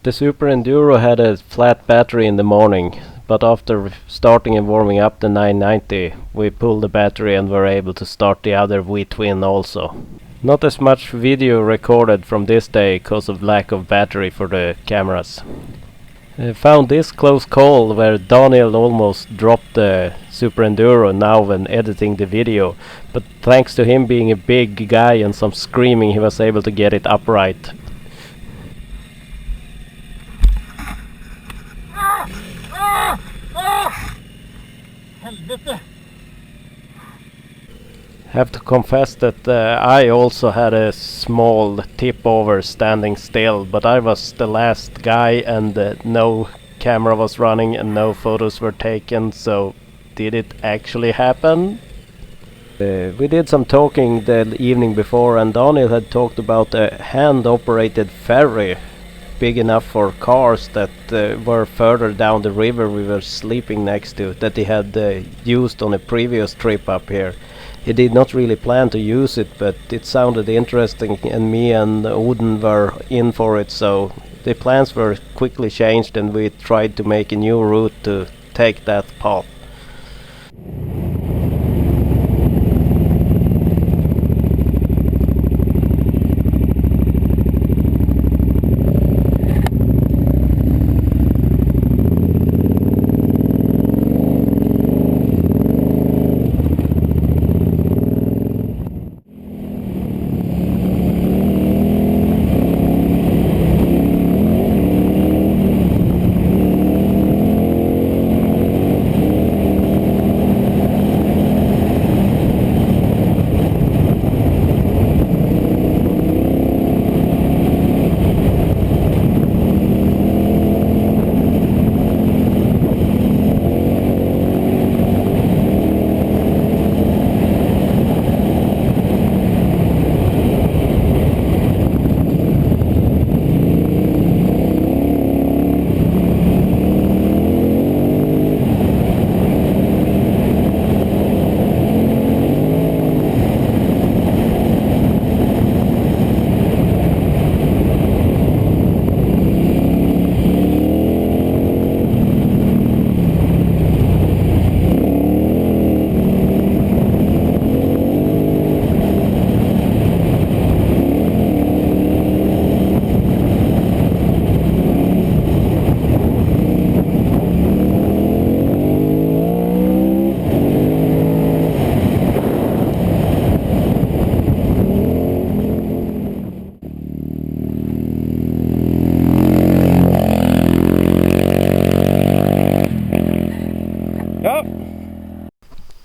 The Super Enduro had a flat battery in the morning, but after starting and warming up the 990, we pulled the battery and were able to start the other V-twin also. Not as much video recorded from this day because of lack of battery for the cameras. I found this close call where Daniel almost dropped the Super Enduro now when editing the video, but thanks to him being a big guy and some screaming, he was able to get it upright. Have to confess that I also had a small tip over standing still, but I was the last guy and no camera was running and no photos were taken, so did it actually happen? We did some talking the evening before, and Daniel had talked about a hand-operated ferry big enough for cars that were further down the river we were sleeping next to, that he had used on a previous trip up here. He did not really plan to use it, but it sounded interesting and me and Odin were in for it, so the plans were quickly changed and we tried to make a new route to take that path.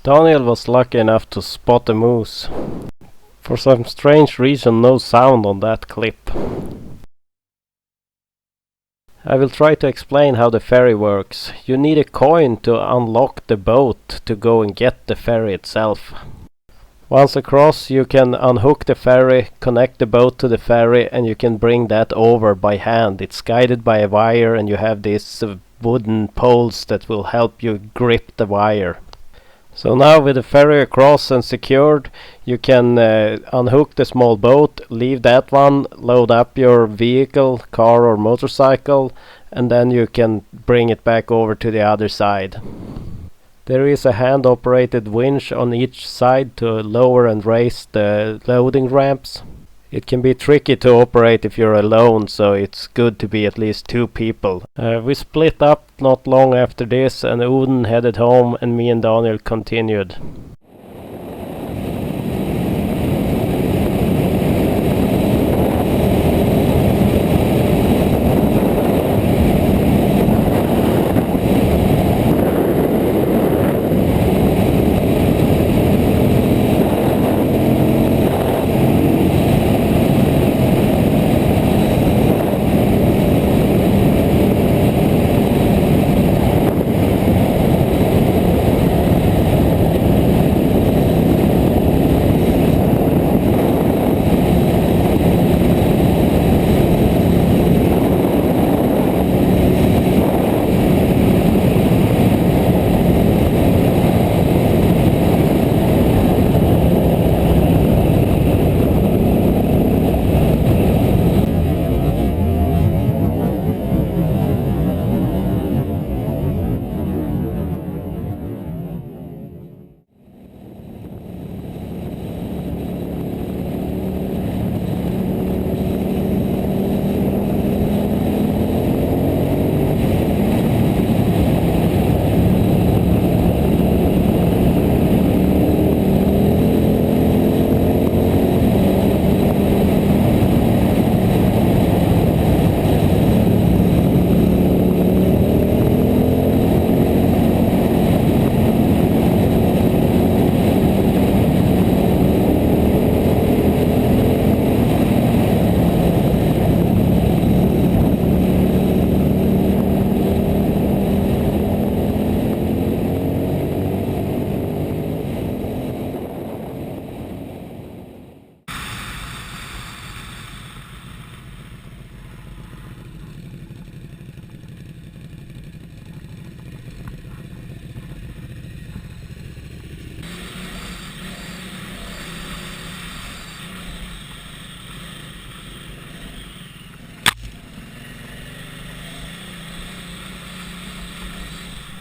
Daniel was lucky enough to spot a moose. For some strange reason, no sound on that clip. I will try to explain how the ferry works. You need a coin to unlock the boat to go and get the ferry itself. Once across, you can unhook the ferry, connect the boat to the ferry, and you can bring that over by hand. It's guided by a wire and you have these wooden poles that will help you grip the wire. So now with the ferry across and secured, you can unhook the small boat, leave that one, load up your vehicle, car or motorcycle, and then you can bring it back over to the other side. There is a hand-operated winch on each side to lower and raise the loading ramps. It can be tricky to operate if you're alone, so it's good to be at least two people. We split up not long after this, and Odin headed home and me and Daniel continued.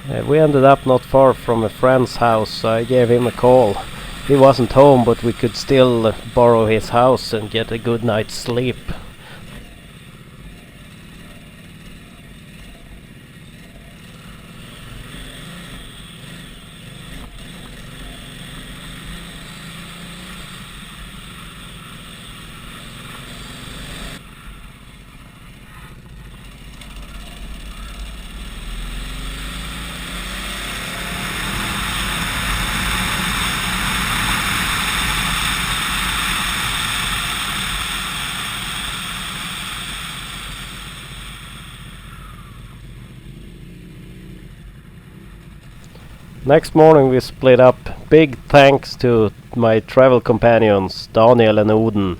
We ended up not far from a friend's house, so I gave him a call. He wasn't home, but we could still borrow his house and get a good night's sleep. Next morning we split up. Big thanks to my travel companions Daniel and Odin.